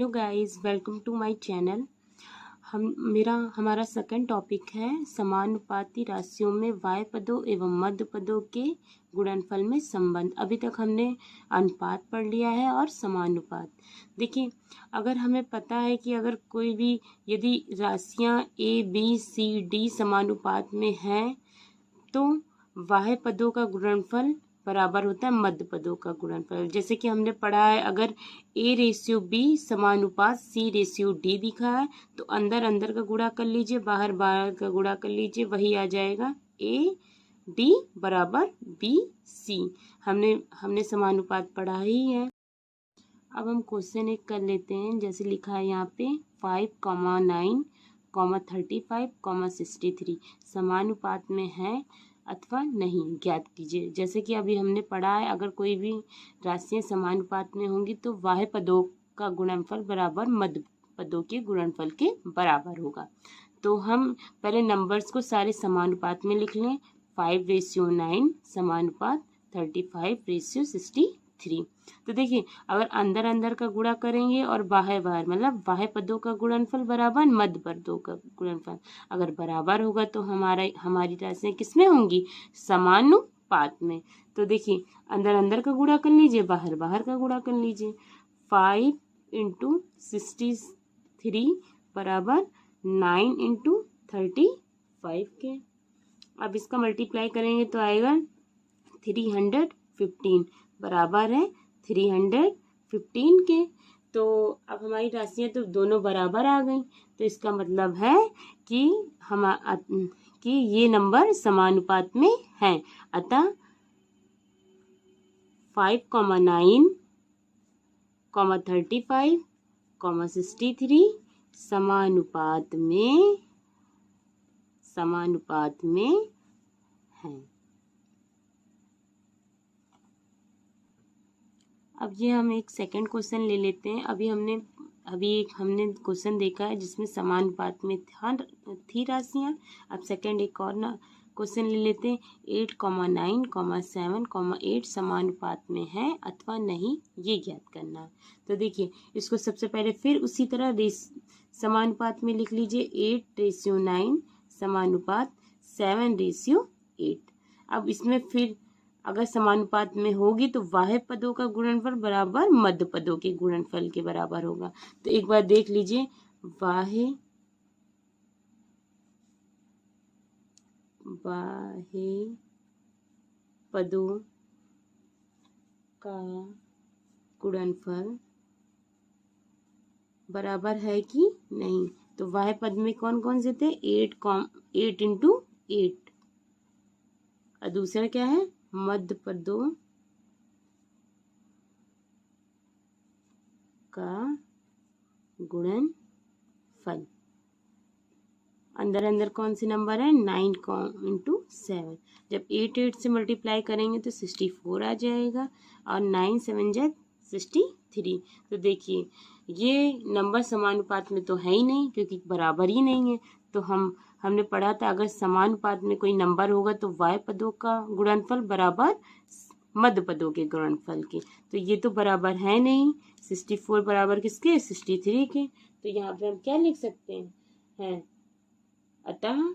Hello guys, welcome to my channel. हमारा second topic है समानुपाती राशियों में वाय पदों एवं मध्य पदों के गुणनफल में संबंध। अभी तक हमने अनुपात पढ़ लिया है और समानुपात। देखिए, अगर हमें पता है कि अगर कोई भी यदि राशियां ए बी सी डी समानुपात में हैं तो वाह्य पदों का गुणनफल बराबर होता है मध्य पदों का गुणनफल। जैसे कि हमने पढ़ा है, अगर A/B समानुपात C/D दिखा है तो अंदर अंदर का गुणा कर लीजिए, बाहर बाहर का गुणा कर लीजिए, वही आ जाएगा AD बराबर BC। हमने समानुपात पढ़ा ही है। अब हम क्वेश्चन एक कर लेते हैं। जैसे लिखा है यहाँ पे 5, 9, 35, 63 समानुपात में है अथवा नहीं ज्ञात कीजिए। जैसे कि अभी हमने पढ़ा है, अगर कोई भी राशियां समानुपात में होंगी तो वाह्य पदों का गुणनफल बराबर मध्य पदों के गुणनफल के बराबर होगा। तो हम पहले नंबर्स को सारे समानुपात में लिख लें। 5/9 समानुपात 35/63। तो देखिए, अगर अंदर अंदर का गुणा करेंगे और बाहर बाहर मतलब वाह्य पदों का गुणनफल बराबर मध्य पदों का गुणनफल अगर बराबर होगा तो हमारी राशियां किसमें होंगी? समानुपात में। तो देखिए, अंदर अंदर का गुणा कर लीजिए, बाहर बाहर का गुणा कर लीजिए। 5 × 63 बराबर 9 × 35 के। अब इसका मल्टीप्लाई करेंगे तो आएगा 315 बराबर है 315 के। तो अब हमारी राशियां तो दोनों बराबर आ गई। तो इसका मतलब है कि ये नंबर समानुपात में हैं। अतः 5, 9, 35, 63 समानुपात में हैं। अब ये हम एक सेकंड क्वेश्चन ले लेते हैं। अभी हमने क्वेश्चन देखा है जिसमें समानुपात में थी राशियां। अब सेकंड एक और क्वेश्चन ले लेते हैं। 8, 9, 7, 8 समानुपात में है अथवा नहीं, ये ज्ञात करना है। तो देखिए, इसको सबसे पहले फिर उसी तरह समानुपात में लिख लीजिए। 8/9 समानुपात 7/8। अब इसमें फिर अगर समानुपात में होगी तो वाह्य पदों का गुणनफल बराबर मध्य पदों के गुणनफल के बराबर होगा। तो एक बार देख लीजिए, वाह्य पदों का गुणनफल बराबर है कि नहीं। तो वाह्य पद में कौन कौन से थे? 8 × 8। और दूसरा क्या है? मध्य पदों का गुणनफल। अंदर अंदर कौन से नंबर है? 9 × 7। जब 8 से मल्टीप्लाई करेंगे तो 64 आ जाएगा और 9 7 जा 63। तो देखिए, ये नंबर समानुपात में तो है ही नहीं, क्योंकि बराबर ही नहीं है। तो हमने पढ़ा था, अगर समानुपात में कोई नंबर होगा तो वाह्य पदों का गुणनफल बराबर मध्य पदों के गुणनफल के। तो ये तो बराबर है नहीं। 64 बराबर किसके? 63 के। तो यहाँ पे हम क्या लिख सकते हैं? अतः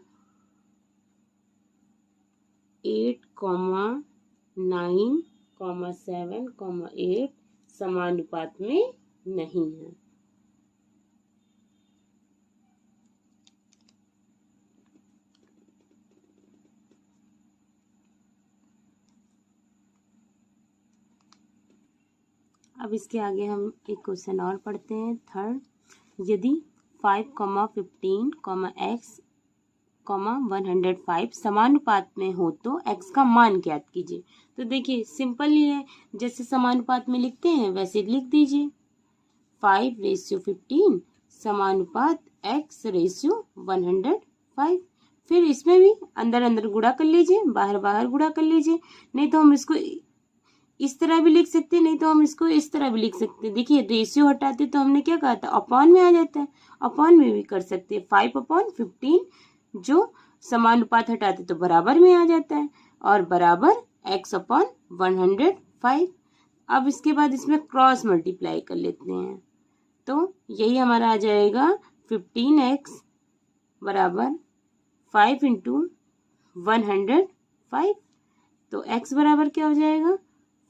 8, 9, 7, 8 समानुपात में नहीं है। अब इसके आगे हम एक क्वेश्चन और पढ़ते हैं। थर्ड, यदि 5, 15, x, 105 समानुपात में हो तो x का मान ज्ञात कीजिए। तो देखिए, सिंपल ही है, जैसे समानुपात में लिखते हैं वैसे लिख दीजिए। 5/15 समानुपात x/105। फिर इसमें भी अंदर अंदर गुणा कर लीजिए, बाहर बाहर गुणा कर लीजिए। नहीं तो हम इसको इस तरह भी लिख सकते हैं, नहीं तो हम इसको इस तरह भी लिख सकते हैं। देखिए, रेशियो हटाते तो हमने क्या कहा था? अपॉन में आ जाता है। अपॉन में भी कर सकते हैं। 5/15 जो समानुपात हटाते तो बराबर में आ जाता है और बराबर x/105। अब इसके बाद इसमें क्रॉस मल्टीप्लाई कर लेते हैं। तो यही हमारा आ जाएगा 15x बराबर 5 इंटू 105। तो x बराबर क्या हो जाएगा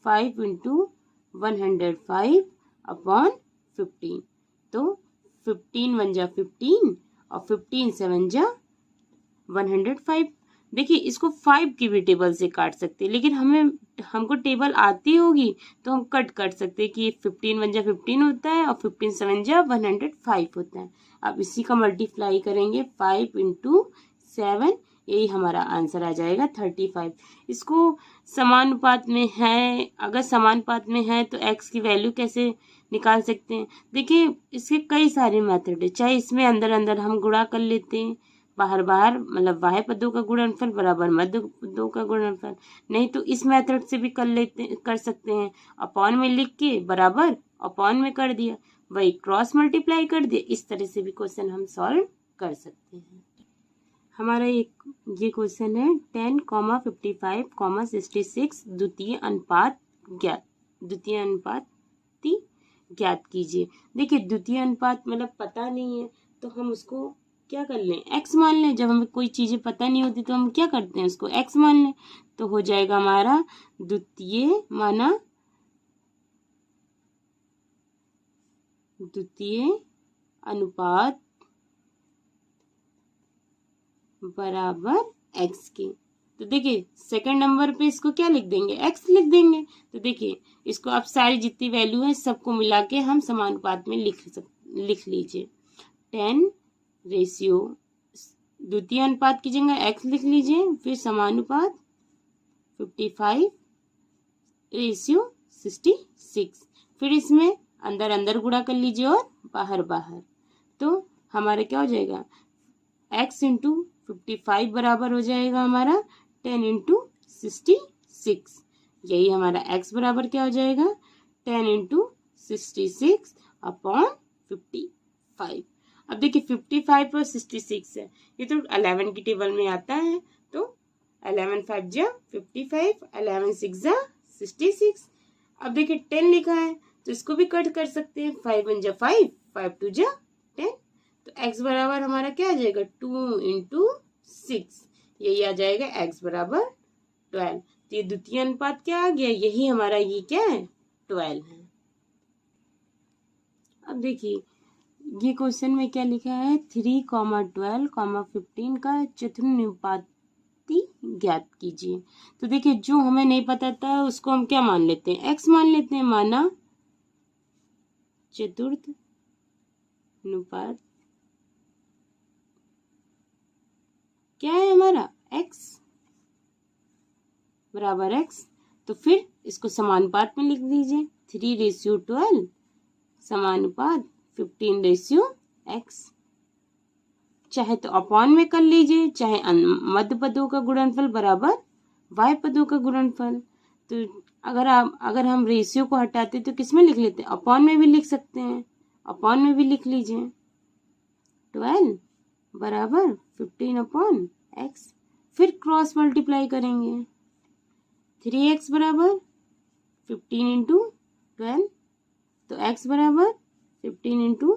5 इंटू 105 अपॉन 15। तो 15 1 जा 15 और 15 7 जा 105। देखिए इसको 5 की भी टेबल से काट सकते हैं, लेकिन हमको टेबल आती होगी तो हम कट कर सकते हैं कि 15 1 जा 15 होता है और 15 7 जा 105 होता है। अब इसी का मल्टीप्लाई करेंगे 5 इंटू 7, यही हमारा आंसर आ जाएगा 35। इसको समानुपात में है, अगर समानुपात में है तो x की वैल्यू कैसे निकाल सकते हैं। देखिए इसके कई सारे मेथड है, चाहे इसमें अंदर अंदर हम गुणा कर लेते हैं, बाहर बाहर मतलब बाह्य पदों का गुणनफल बराबर मध्य पदों का गुणनफल, नहीं तो इस मेथड से भी कर सकते हैं। अपॉन में लिख के बराबर अपॉन में कर दिया, वही क्रॉस मल्टीप्लाई कर दिया, इस तरह से भी क्वेश्चन हम सॉल्व कर सकते हैं। हमारा ये क्वेश्चन है 10, 55, 66 द्वितीय अनुपात ज्ञात कीजिए। देखिए द्वितीय अनुपात मतलब पता नहीं है तो हम उसको क्या कर लें, x मान लें। जब हमें कोई चीजें पता नहीं होती तो हम क्या करते हैं, उसको x मान लें। तो हो जाएगा हमारा द्वितीय अनुपात बराबर x के। तो देखिए सेकंड नंबर पे इसको क्या लिख देंगे, x लिख देंगे। तो देखिए इसको अब सारी जितनी वैल्यू है सबको मिला के हम समानुपात में लिख लीजिए। 10 रेशियो द्वितीय अनुपात की जगह x लिख लीजिए, फिर समानुपात 55 रेशियो 66, फिर इसमें अंदर अंदर गुणा कर लीजिए और बाहर बाहर। तो हमारा क्या हो जाएगा x इंटू 55 बराबर हो जाएगा हमारा 10 इंटू 66। यही हमारा x बराबर क्या हो जाएगा 10 इंटू 66 अपॉन 55। अब देखिए 55 और 66 है, ये तो 11 की टेबल में आता है। तो 11 5 जा 55, 11 6 जा 66। अब देखिए 10 लिखा है तो इसको भी कट कर सकते हैं, 5 1 जा 5, 5 2 जा 10। तो x बराबर हमारा क्या आ जाएगा 2 इंटू 6, यही आ जाएगा x बराबर 12। तो ये द्वितीय अनुपात क्या आ गया, यही हमारा ये क्या है 12 है। अब देखिए ये क्वेश्चन में क्या लिखा है 3, 12, 15 का चतुर्नुपाती ज्ञात कीजिए। तो देखिए जो हमें नहीं पता था उसको हम क्या मान लेते हैं, x मान लेते हैं। माना चतुर्थ अनुपात क्या है हमारा x बराबर x। तो फिर इसको समानुपात में लिख दीजिए, 3 रेशियो 12 समानुपात 15 रेशियो x। चाहे तो अपॉन में कर लीजिए, चाहे मध्य पदों का गुणनफल बराबर बाह्य पदों का गुणनफल। तो अगर हम रेशियो को हटाते तो किस में लिख लेते हैं, अपॉन में भी लिख सकते हैं, अपॉन में भी लिख लीजिए 12 बराबर 15 अपॉन x। फिर क्रॉस मल्टीप्लाई करेंगे, 3x बराबर 15 इंटू 12, तो x बराबर 15 इंटू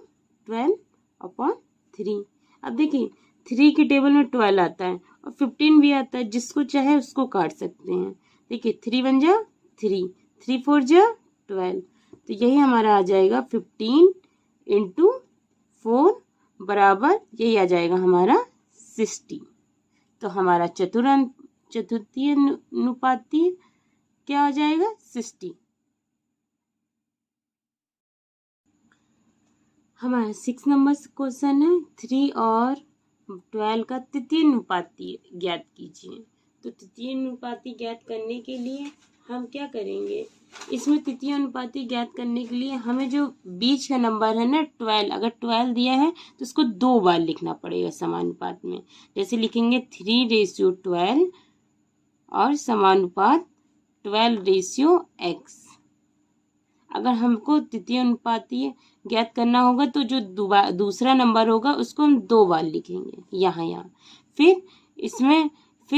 12 अपॉन 3। अब देखिए 3 की टेबल में 12 आता है और 15 भी आता है, जिसको चाहे उसको काट सकते हैं। देखिए 3 1 जा 3, 3 4 जा 12, तो यही हमारा आ जाएगा 15 इंटू 4 बराबर यही आ जाएगा हमारा 60। तो हमारा चतुर्थीय अनुपाती क्या हो जाएगा 60। हमारा 6 नंबर क्वेश्चन है 3 और 12 का तृतीय अनुपाती ज्ञात कीजिए। तो तृतीय अनुपाती ज्ञात करने के लिए हम क्या करेंगे, इसमें तृतीय अनुपाती ज्ञात करने के लिए हमें जो बीच का नंबर है ना 12, अगर 12 दिया है तो उसको 2 बार लिखना पड़ेगा समानुपात में। जैसे लिखेंगे 3 रेशियो 12 और समानुपात 12 रेशियो x। अगर हमको तृतीय अनुपाती ज्ञात करना होगा तो जो दूसरा नंबर होगा उसको हम 2 बार लिखेंगे यहाँ। फिर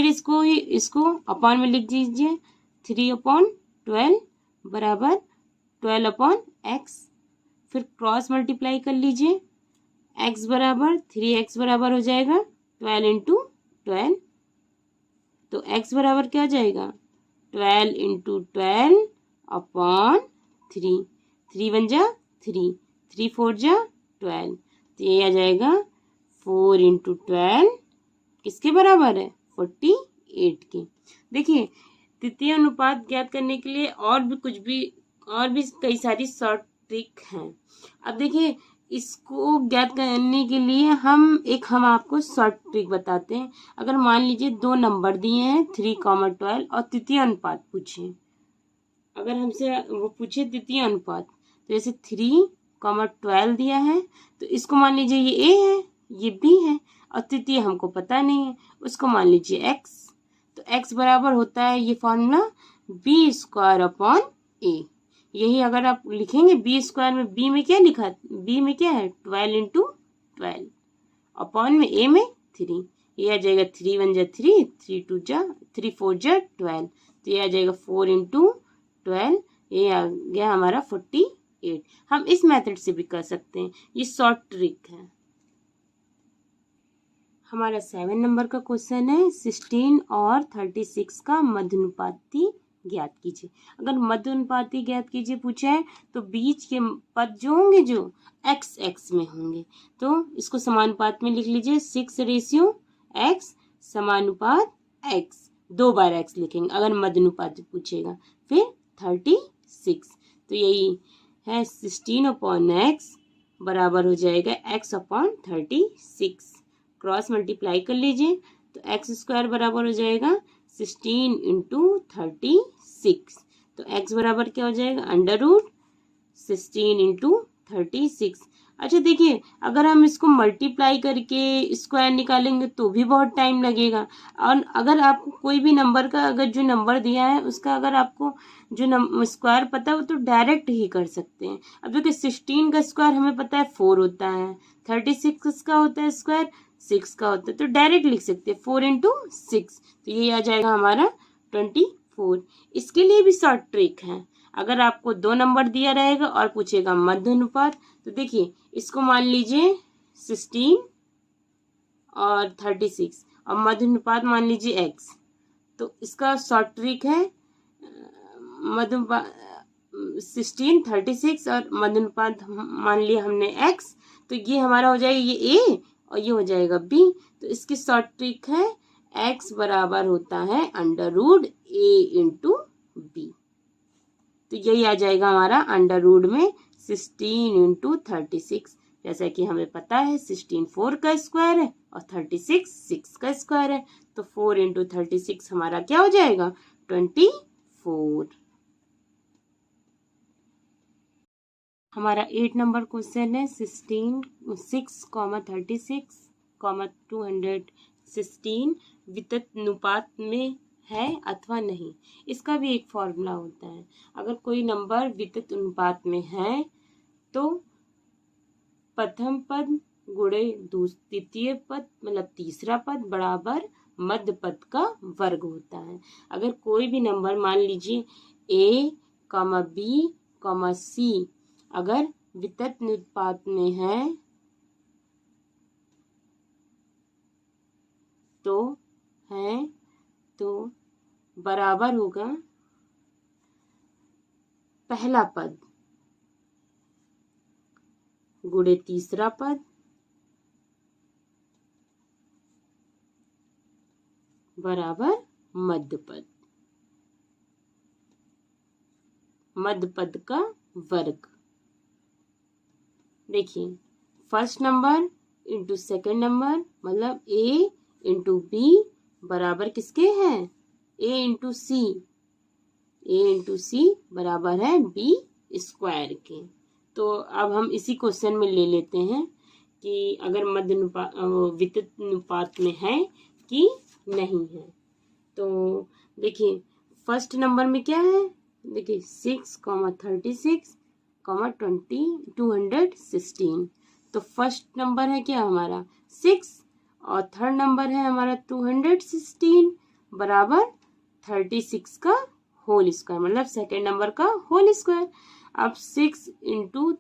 इसको अपॉन में लिख दीजिए, 3 अपॉन 12 बराबर 12 अपॉन x। फिर क्रॉस मल्टीप्लाई कर लीजिए, x बराबर 3x बराबर हो जाएगा 12 इंटू 12, तो x बराबर क्या हो जाएगा 12 इंटू 12 अपॉन 3, 3 वन जा 3, 3 4 जा 12, तो ये आ जाएगा 4 इंटू 12 किसके बराबर है 48 के। देखिए तृतीय अनुपात ज्ञात करने के लिए और भी कई सारी शॉर्ट ट्रिक हैं। अब देखिए इसको ज्ञात करने के लिए हम आपको शॉर्ट ट्रिक बताते हैं। अगर मान लीजिए दो नंबर दिए हैं 3,12 और तृतीय अनुपात पूछे, अगर हमसे वो पूछे तृतीय अनुपात, तो जैसे 3,12 दिया है तो इसको मान लीजिए ये a है ये b है और तृतीय हमको पता नहीं है, उसको मान लीजिए x, तो x बराबर होता है ये formula b square upon a। यही अगर आप लिखेंगे b स्क्वायर में b में क्या लिखा, b में क्या है 12 इंटू 12 अपॉन में a में 3, ये आ जाएगा 3 1 जा 3, 3 2 जा 3 4 जा 12, तो ये आ जाएगा 4 इंटू 12, ये आ गया हमारा 48। हम इस मेथड से भी कर सकते हैं, ये शॉर्ट ट्रिक है। हमारा 7 नंबर का क्वेश्चन है 16 और 36 का मध्यानुपाती ज्ञात कीजिए। अगर मध्यानुपाती ज्ञात कीजिए पूछा है तो बीच के पद जो होंगे जो x x में होंगे, तो इसको समानुपात में लिख लीजिए 6:x समानुपात x, 2 बार x लिखेंगे अगर मध्यानुपाती पूछेगा। फिर 36, तो यही है 16 अपॉन x बराबर हो जाएगा x अपॉन 36, क्रॉस मल्टीप्लाई कर लीजिए तो x स्क्वायर बराबर हो जाएगा 16 इंटू 36, तो x बराबर क्या हो जाएगा अंडर रूट 16 इंटू 36। अच्छा देखिए अगर हम इसको मल्टीप्लाई करके स्क्वायर निकालेंगे तो भी बहुत टाइम लगेगा, और अगर आपको कोई भी नंबर का अगर जो नंबर दिया है उसका अगर आपको जो स्क्वायर पता है वो तो डायरेक्ट ही कर सकते हैं। अब देखिए 16 का स्क्वायर हमें पता है 4 होता है, 36 का होता है स्क्वायर 6 का होता है, तो डायरेक्ट लिख सकते हैं 4 इंटू 6, तो ये आ जाएगा हमारा 24। इसके लिए भी शॉर्ट ट्रिक है। अगर आपको 2 नंबर दिया रहेगा और पूछेगा मध्य अनुपात, तो देखिए इसको मान लीजिए 16 और 36 और मध्य अनुपात मान लीजिए x, तो इसका शॉर्ट ट्रिक है मध्य 16 36 और मध्य अनुपात मान लिया हमने x, तो ये हमारा हो जाएगा ये a और ये हो जाएगा b, तो इसकी शॉर्ट ट्रिक है x बराबर होता है under root a into b, तो यही आ जाएगा हमारा अंडर रूट में 16 इंटू 36, जैसा कि हमें पता है 16 4 का स्क्वायर है और 36 6 का स्क्वायर है, तो 4 इंटू 36 हमारा क्या हो जाएगा 24। हमारा 8 नंबर क्वेश्चन है 6,36, 216 वितत अनुपात में है अथवा नहीं। इसका भी एक फॉर्मूला होता है। अगर कोई नंबर वितत अनुपात में है तो प्रथम पद गुणे द्वितीय पद मतलब तीसरा पद बराबर मध्य पद का वर्ग होता है। अगर कोई भी नंबर मान लीजिए a, b, c अगर वितत अनुपात में है तो बराबर होगा पहला पद गुणे तीसरा पद बराबर मध्य पद का वर्ग। देखिए first number into second number मतलब a इंटू b बराबर किसके हैं a इंटू सी बराबर है b स्क्वायर के। तो अब हम इसी क्वेश्चन में ले लेते हैं कि अगर मध्य वितत अनुपात में है कि नहीं है। तो देखिए फर्स्ट नंबर में क्या है, देखिए 6,36, 216, तो फर्स्ट नंबर है क्या हमारा 6 और थर्ड नंबर है हमारा 216 बराबर 36 का होल स्क्वायर मतलब सेकेंड नंबर का होल स्क्वायर। अब 6 इंटू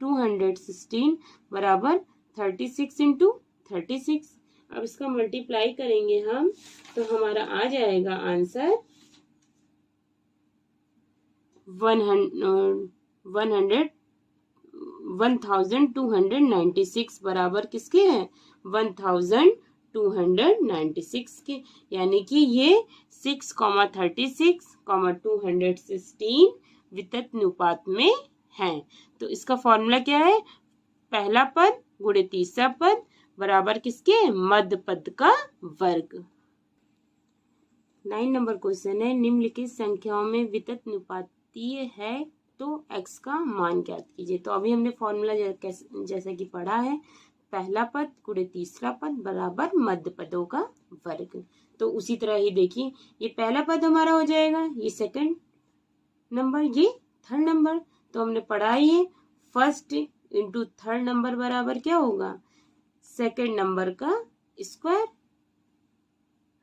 216 बराबर 36 इंटू 36। अब इसका मल्टीप्लाई करेंगे हम तो हमारा आ जाएगा आंसर 1296 बराबर किसके है 1296 के। यानी कि ये 6,36,216 वितत में है। तो इसका फॉर्मूला क्या है, पहला पद गुणे तीसरा पद बराबर किसके मध्य पद का वर्ग। 9 नंबर क्वेश्चन है, निम्नलिखित संख्याओं में वितत अनुपातीय है तो x का मान ज्ञात कीजिए। तो अभी हमने फॉर्मूला जैसा कि पढ़ा है, पहला पद गुणे तीसरा पद बराबर मध्य पदों का वर्ग। तो उसी तरह ही देखिए, ये पहला पद हमारा हो जाएगा, ये सेकंड नंबर, ये थर्ड नंबर। तो हमने पढ़ा है फर्स्ट इंटू थर्ड नंबर बराबर क्या होगा सेकंड नंबर का स्क्वायर,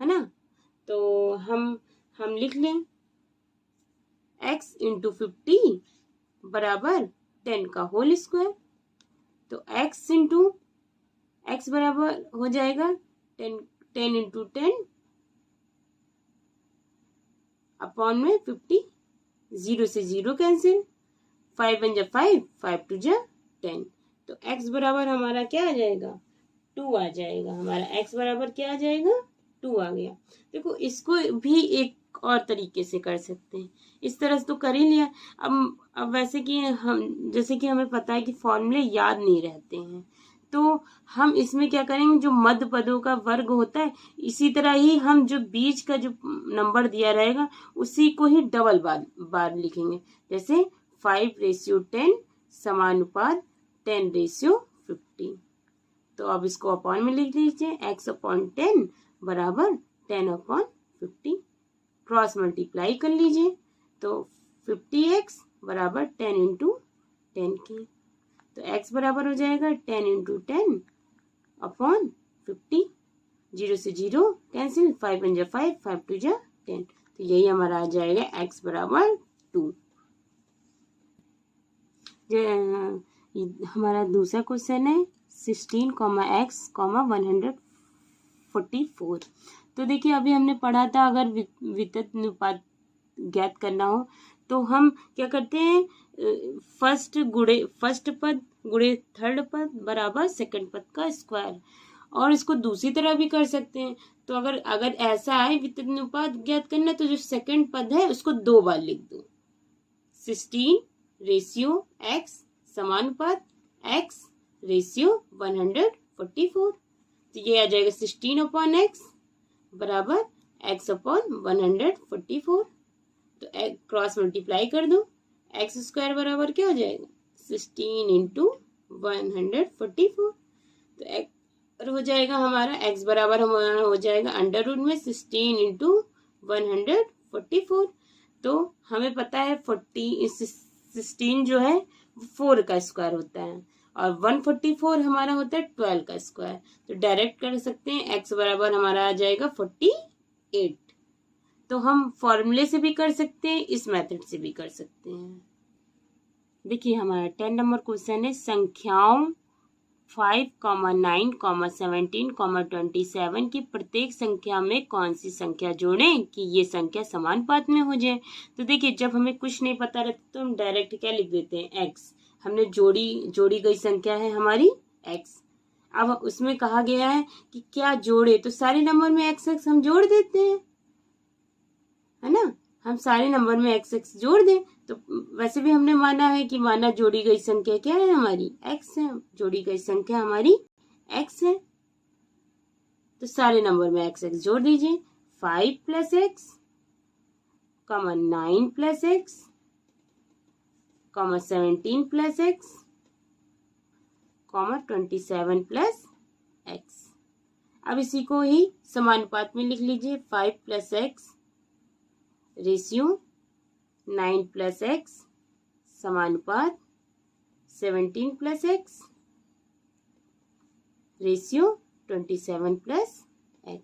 है ना। तो हम लिख लें x इंटू 50 बराबर 10 का होल स्क्वायर। तो x इंटू x बराबर हो जाएगा 10 इंटू 10 अपॉन में 50, 0 से 0 कैंसिल, 5 1 जा 5, 5 2 जा 10। तो x बराबर हमारा क्या आ जाएगा 2 आ जाएगा। हमारा x बराबर क्या आ जाएगा 2 आ गया। देखो इसको भी एक और तरीके से कर सकते हैं, इस तरह से तो कर ही लिया। अब वैसे कि हम जैसे कि हमें पता है कि फॉर्मूले याद नहीं रहते हैं, तो हम इसमें क्या करेंगे, जो मध्य पदों का वर्ग होता है इसी तरह ही हम जो बीच का जो नंबर दिया रहेगा उसी को ही डबल बार लिखेंगे। जैसे 5:10 समानुपात 10:50। तो अब इसको अपॉन में लिख लीजिए, x/10 बराबर 10/50। क्रॉस मल्टीप्लाई कर लीजिए तो 50x बराबर 10 इंटू 10 के। तो x बराबर हो जाएगा 10 इंटू 10 अपॉन 50, 0 से 0 कैंसिल, 5 1 जा 5, 5 2 जा 10। तो यही हमारा आ जाएगा x बराबर 2। हमारा दूसरा क्वेश्चन है 16,x,144। तो देखिए अभी हमने पढ़ा था अगर वितत अनुपात ज्ञात करना हो तो हम क्या करते हैं, फर्स्ट पद गुणे थर्ड पद बराबर सेकंड पद का स्क्वायर। और इसको दूसरी तरह भी कर सकते हैं। तो अगर ऐसा है वितत अनुपात ज्ञात करना तो जो सेकंड पद है उसको 2 बार लिख दो, 16:x समानुपात x रेशियो 144। तो ये आ जाएगा 16/x बराबर x/144। तो क्रॉस मल्टीप्लाई कर दो, x स्क्वायर बराबर क्या हो जाएगा 16 इंटू 144। तो हो जाएगा हमारा x बराबर हमारा हो जाएगा अंडर रूट में 16 इंटू 144। तो हमें पता है 16 जो है 4 का स्क्वायर होता है और 144 हमारा होता है 12 का स्क्वायर। तो डायरेक्ट कर सकते हैं, x बराबर हमारा आ जाएगा 48। तो हम फॉर्मूले से भी कर सकते हैं, इस मेथड से भी कर सकते हैं। देखिए हमारा 10 नंबर क्वेश्चन है, संख्याओं 5, 9, 17, 27 की प्रत्येक संख्या में कौन सी संख्या जोड़ें कि ये संख्या समानुपात में हो जाए। तो देखिए जब हमें कुछ नहीं पता रहता तो हम डायरेक्ट क्या लिख देते हैं x। हमने जोड़ी गई संख्या है हमारी x। अब उसमें कहा गया है कि क्या जोड़े, तो सारे नंबर में x हम जोड़ देते हैं, है ना। हम सारे नंबर में x जोड़ दें। तो वैसे भी हमने माना जोड़ी गई संख्या क्या है हमारी x है, जोड़ी गई संख्या हमारी x है। तो सारे नंबर में x जोड़ दीजिए, 5 + x, 9 + x, 17 + x, 27 + x। अब इसी को ही समानुपात में लिख लीजिए, 5 + x ratio 9 + x समानुपात 17 + x ratio 27 + x।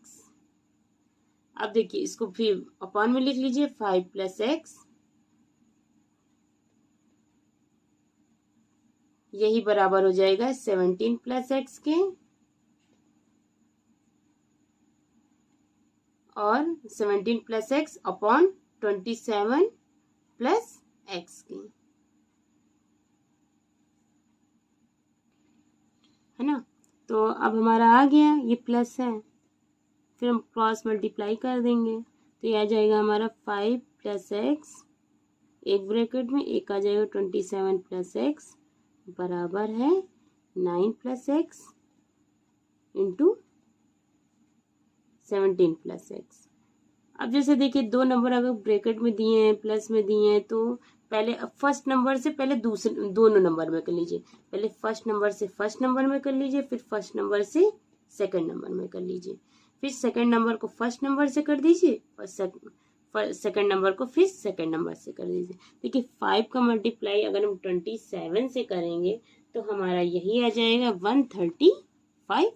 अब देखिए इसको फिर अपॉन में लिख लीजिए, 5 + x यही बराबर हो जाएगा 17 प्लस एक्स के और 17 plus x upon 27 plus x की, है ना। तो अब हमारा आ गया, ये प्लस है, फिर हम क्रॉस मल्टीप्लाई कर देंगे तो ये आ जाएगा हमारा 5 प्लस एक्स, एक ब्रैकेट में एक आ जाएगा 27 प्लस एक्स बराबर है 9 plus x into 17 plus x. अब जैसे देखिए दो नंबर अगर ब्रैकेट में दिए हैं, प्लस में दिए हैं, तो पहले फर्स्ट नंबर से पहले दूसरे दोनों नंबर में कर लीजिए। पहले फर्स्ट नंबर से फर्स्ट नंबर में कर लीजिए, फिर फर्स्ट नंबर से सेकंड नंबर में कर लीजिए, फिर सेकंड नंबर को फर्स्ट नंबर से कर दीजिए और सेकंड नंबर को फिर सेकंड नंबर से कर दीजिए। देखिए 5 का मल्टीप्लाई अगर हम 27 से करेंगे तो हमारा यही आ जाएगा 135।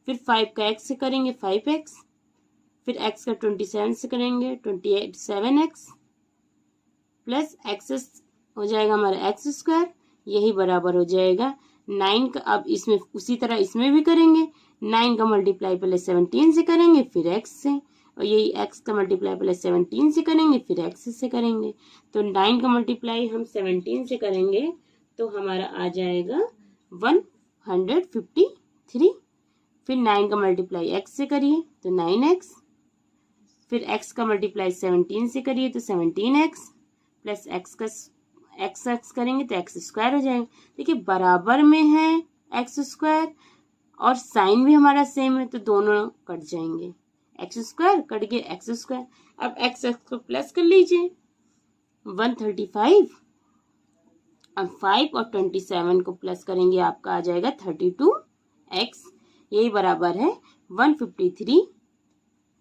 फिर 5 का एक्स से करेंगे 5x, फिर x का 27 से करेंगे 27x प्लस एक्स हो जाएगा हमारा एक्स स्क्वायर, यही बराबर हो जाएगा 9 का। अब इसमें उसी तरह इसमें भी करेंगे, 9 का मल्टीप्लाई पहले 17 से करेंगे फिर x से, और यही x का मल्टीप्लाई पहले 17 से करेंगे फिर x से करेंगे। तो 9 का मल्टीप्लाई हम 17 से करेंगे तो हमारा आ जाएगा 153। फिर 9 का मल्टीप्लाई x से करिए तो 9x, फिर x का मल्टीप्लाई 17 से करिए तो 17x प्लस x करेंगे तो x स्क्वायर हो जाएगा। देखिए बराबर में है x स्क्वायर और साइन भी हमारा सेम है तो दोनों कट जाएंगे, एक्स स्क्वायर कट गया एक्स स्क्वायर। अब एक्स को प्लस कर लीजिए 135, अब 5 और 27 को प्लस करेंगे आपका आ जाएगा 32x, यही बराबर है 153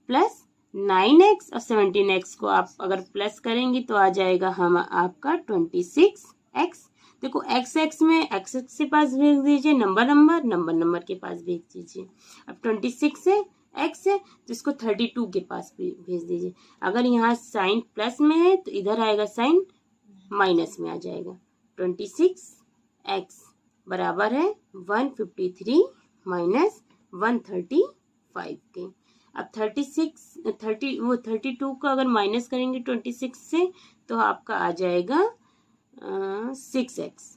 प्लस 9x और 17x को आप अगर प्लस करेंगे तो आ जाएगा हम आपका 26x। देखो x में x के पास भेज दीजिए, नंबर के पास भेज दीजिए। अब 26 है x है तो इसको 32 के पास भेज दीजिए। अगर यहाँ साइन प्लस में है तो इधर आएगा साइन माइनस में आ जाएगा। 26x बराबर है 153 माइनस 135 के। अब 32 को अगर माइनस करेंगे 26 से तो आपका आ जाएगा 6x,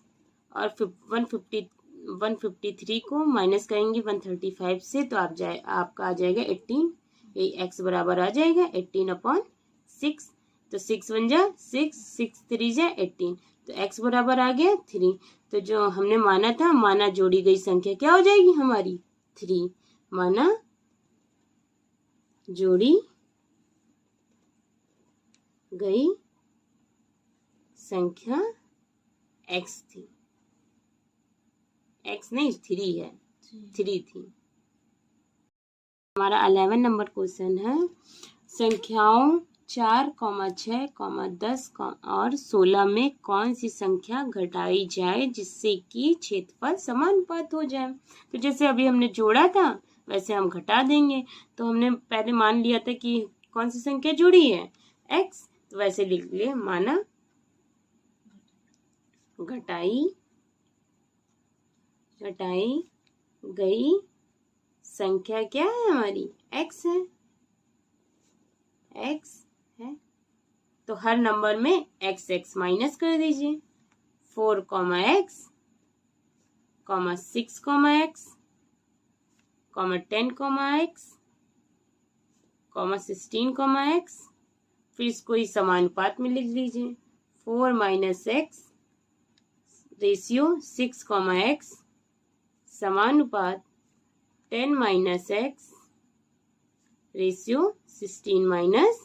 और 153 को माइनस करेंगे 135 से तो आपका आ जाएगा 18, यही x बराबर आ जाएगा 18/6। तो 6 बन जा 6 3 जा 18, तो x बराबर आ गया 3। तो जो हमने माना था, माना जोड़ी गई संख्या क्या हो जाएगी हमारी 3, माना जोड़ी गई संख्या x थी, x नहीं 3 है, 3 थी। हमारा 11 नंबर क्वेश्चन है, संख्याओं 4, 6, 10 और 16 में कौन सी संख्या घटाई जाए जिससे कि क्षेत्रफल समानुपात हो जाए। तो जैसे अभी हमने जोड़ा था वैसे हम घटा देंगे। तो हमने पहले मान लिया था कि कौन सी संख्या जुड़ी है x, तो वैसे लिख लिए, माना घटाई गई संख्या क्या है हमारी x है, x है। तो हर नंबर में x माइनस कर दीजिए, 4, x, 6, x, 10, x, 16, x, फिर इसको ही समानुपात में लिख लीजिए, 4 minus x ratio 6, x समानुपात 10 minus x ratio 16 minus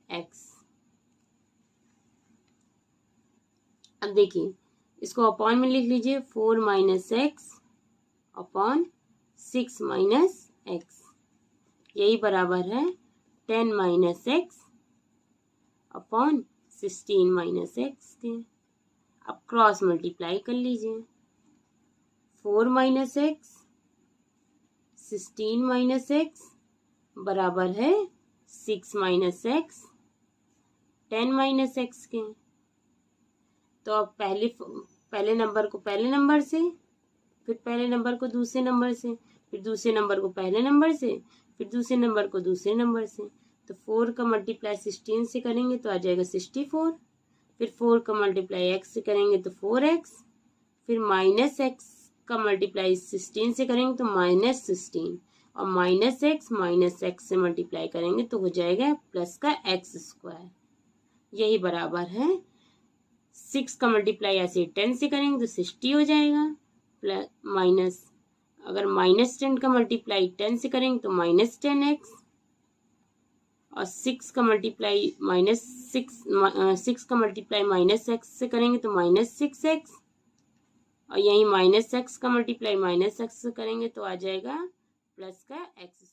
x। अब देखिए इसको अपॉन में लिख लीजिए, 4 minus x upon 6 minus x, यही बराबर है 10 minus x upon 16 minus x के। अब क्रॉस मल्टीप्लाई कर लीजिए, 4 माइनस x 16 माइनस x बराबर है 6 माइनस x 10 माइनस x के। तो अब पहले पहले नंबर को पहले नंबर से, फिर पहले नंबर को दूसरे नंबर से, फिर दूसरे नंबर को पहले नंबर से, फिर दूसरे नंबर को दूसरे नंबर से। तो 4 का मल्टीप्लाई 16 से करेंगे तो आ जाएगा 64। फिर 4 का मल्टीप्लाई x से करेंगे तो 4x। फिर माइनस x का मल्टीप्लाई 16 से करेंगे तो -16, और माइनस x से मल्टीप्लाई करेंगे तो हो जाएगा प्लस का x²। यही बराबर है 6 का मल्टीप्लाई ऐसे 10 से करेंगे तो 60 हो जाएगा, प्लस माइनस, अगर -10 का मल्टीप्लाई 10 से करेंगे तो -10x, और 6 का मल्टीप्लाई -6 का मल्टीप्लाई -x से करेंगे तो -6x, और यही -x का मल्टीप्लाई -x से करेंगे तो आ जाएगा प्लस का x²।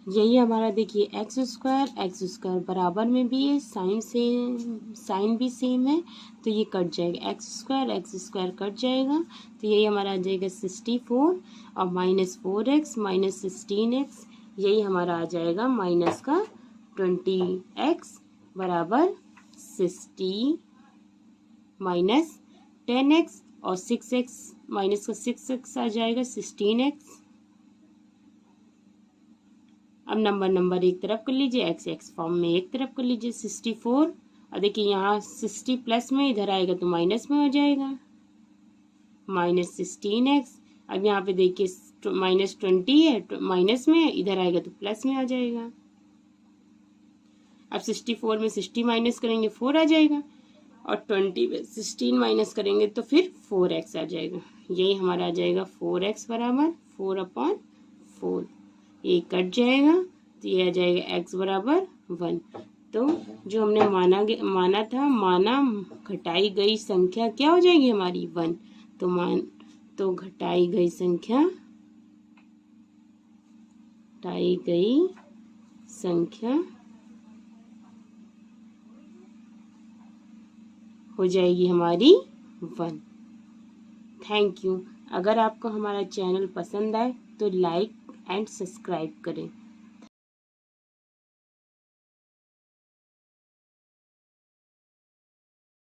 यही हमारा देखिए x² बराबर में भी है, साइन भी सेम है, तो ये कट जाएगा, x² कट जाएगा, तो यही हमारा आ जाएगा 64, और -4x -16x, यही हमारा आ जाएगा माइनस का 20x बराबर 60 माइनस 10x, और 6x माइनस का 6x आ जाएगा 16x। अब नंबर एक तरफ कर लीजिए, x फॉर्म में एक तरफ कर लीजिए 64, और देखिए यहाँ 60 प्लस में इधर आएगा तो माइनस में हो जाएगा -16x। अब यहाँ पे देखिए -20 है, माइनस में, इधर आएगा तो प्लस में आ जाएगा। अब 64 में 60 माइनस करेंगे 4 आ जाएगा, और 20 में 16 माइनस करेंगे तो फिर 4x आ जाएगा। यही हमारा आ जाएगा 4x बराबर 4/4, ये कट जाएगा तो ये आ जाएगा x बराबर 1। तो जो हमने माना था घटाई गई संख्या क्या हो जाएगी हमारी 1, तो घटाई गई संख्या हो जाएगी हमारी 1। Thank you. अगर आपको हमारा चैनल पसंद आए तो लाइक एंड सब्सक्राइब करें।